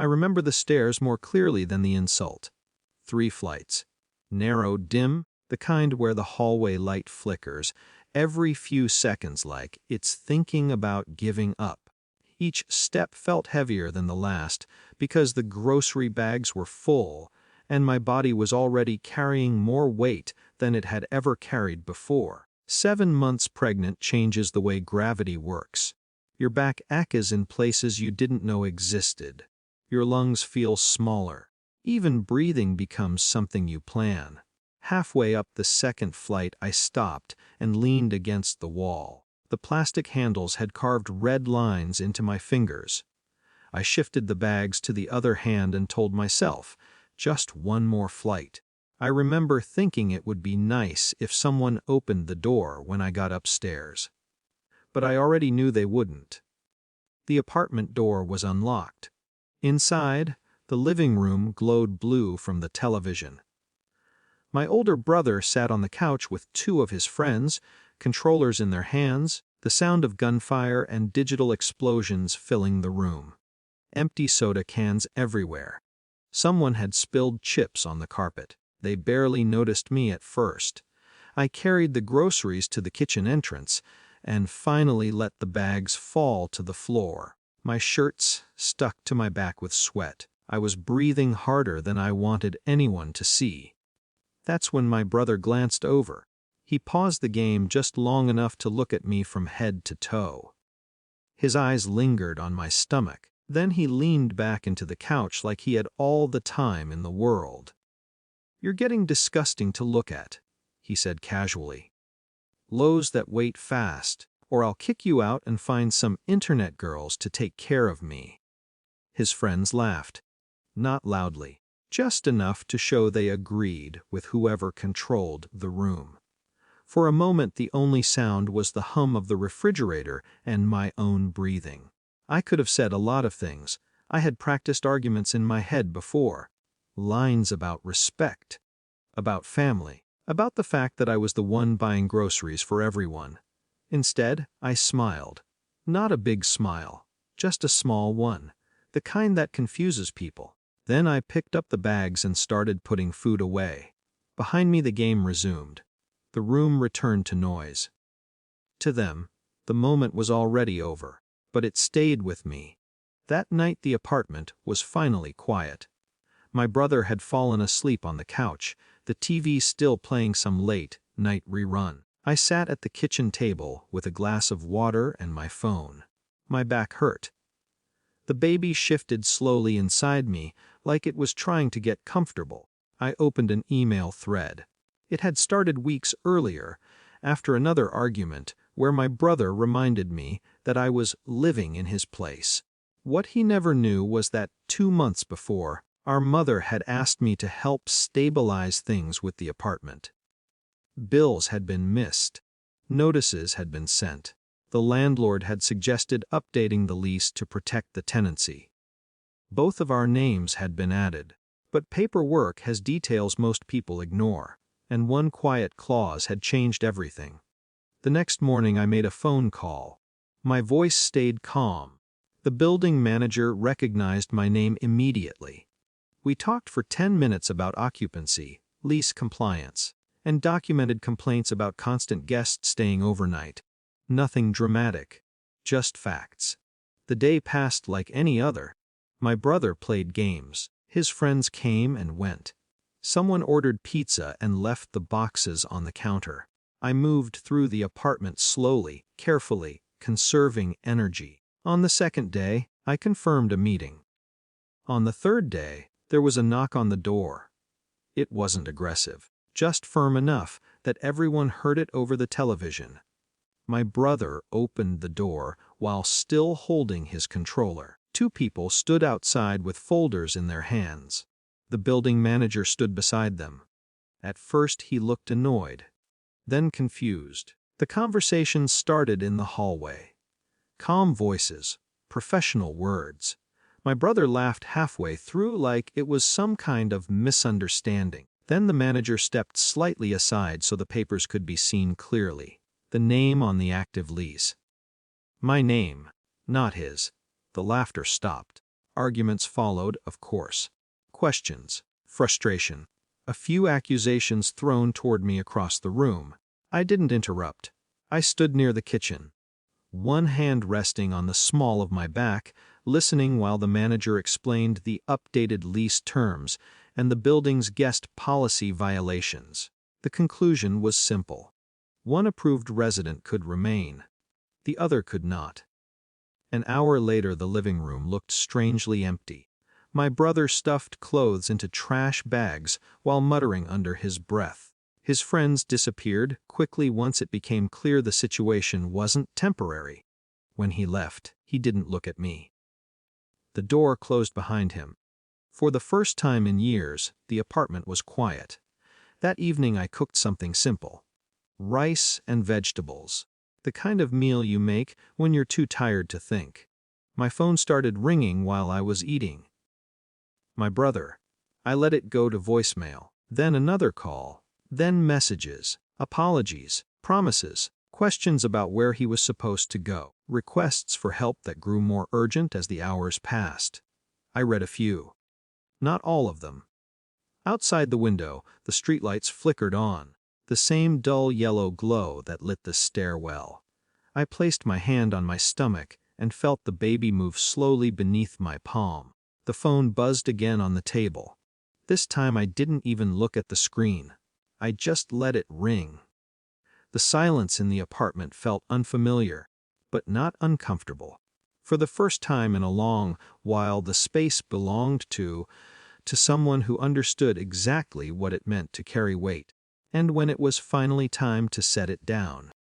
I remember the stairs more clearly than the insult. 3 flights. Narrow, dim, the kind where the hallway light flickers, every few seconds like it's thinking about giving up. Each step felt heavier than the last because the grocery bags were full, and my body was already carrying more weight than it had ever carried before. 7 months pregnant changes the way gravity works. Your back aches in places you didn't know existed. Your lungs feel smaller. Even breathing becomes something you plan. Halfway up the second flight, I stopped and leaned against the wall. The plastic handles had carved red lines into my fingers. I shifted the bags to the other hand and told myself, just one more flight. I remember thinking it would be nice if someone opened the door when I got upstairs. But I already knew they wouldn't. The apartment door was unlocked. Inside, the living room glowed blue from the television. My older brother sat on the couch with 2 of his friends, controllers in their hands, the sound of gunfire and digital explosions filling the room. Empty soda cans everywhere. Someone had spilled chips on the carpet. They barely noticed me at first. I carried the groceries to the kitchen entrance and finally let the bags fall to the floor. My shirts stuck to my back with sweat. I was breathing harder than I wanted anyone to see. That's when my brother glanced over. He paused the game just long enough to look at me from head to toe. His eyes lingered on my stomach. Then he leaned back into the couch like he had all the time in the world. "You're getting disgusting to look at," he said casually. "Lows that wait fast, or I'll kick you out and find some internet girls to take care of me." His friends laughed. Not loudly, just enough to show they agreed with whoever controlled the room. For a moment the only sound was the hum of the refrigerator and my own breathing. I could have said a lot of things. I had practiced arguments in my head before. Lines about respect, about family, about the fact that I was the one buying groceries for everyone. Instead, I smiled. Not a big smile, just a small one, the kind that confuses people. Then I picked up the bags and started putting food away. Behind me the game resumed. The room returned to noise. To them, the moment was already over, but it stayed with me. That night the apartment was finally quiet. My brother had fallen asleep on the couch, the TV still playing some late-night rerun. I sat at the kitchen table with a glass of water and my phone. My back hurt. The baby shifted slowly inside me, like it was trying to get comfortable. I opened an email thread. It had started weeks earlier, after another argument, where my brother reminded me that I was living in his place. What he never knew was that 2 months before, our mother had asked me to help stabilize things with the apartment. Bills had been missed. Notices had been sent. The landlord had suggested updating the lease to protect the tenancy. Both of our names had been added, but paperwork has details most people ignore, and one quiet clause had changed everything. The next morning I made a phone call. My voice stayed calm. The building manager recognized my name immediately. We talked for 10 minutes about occupancy, lease compliance, and documented complaints about constant guests staying overnight. Nothing dramatic, just facts. The day passed like any other. My brother played games. His friends came and went. Someone ordered pizza and left the boxes on the counter. I moved through the apartment slowly, carefully, conserving energy. On the second day, I confirmed a meeting. On the third day, there was a knock on the door. It wasn't aggressive, just firm enough that everyone heard it over the television. My brother opened the door while still holding his controller. 2 people stood outside with folders in their hands. The building manager stood beside them. At first he looked annoyed, then confused. The conversation started in the hallway. Calm voices, professional words. My brother laughed halfway through like it was some kind of misunderstanding. Then the manager stepped slightly aside so the papers could be seen clearly. The name on the active lease. My name, not his. The laughter stopped. Arguments followed, of course. Questions, frustration, a few accusations thrown toward me across the room. I didn't interrupt. I stood near the kitchen, one hand resting on the small of my back, listening while the manager explained the updated lease terms and the building's guest policy violations. The conclusion was simple. One approved resident could remain. The other could not. An hour later, the living room looked strangely empty. My brother stuffed clothes into trash bags while muttering under his breath. His friends disappeared quickly once it became clear the situation wasn't temporary. When he left, he didn't look at me. The door closed behind him. For the first time in years, the apartment was quiet. That evening I cooked something simple. Rice and vegetables. The kind of meal you make when you're too tired to think. My phone started ringing while I was eating. My brother. I let it go to voicemail. Then another call. Then messages, apologies, promises, questions about where he was supposed to go, requests for help that grew more urgent as the hours passed. I read a few. Not all of them. Outside the window, the streetlights flickered on, the same dull yellow glow that lit the stairwell. I placed my hand on my stomach and felt the baby move slowly beneath my palm. The phone buzzed again on the table. This time I didn't even look at the screen. I just let it ring. The silence in the apartment felt unfamiliar, but not uncomfortable. For the first time in a long while, the space belonged to someone who understood exactly what it meant to carry weight, and when it was finally time to set it down.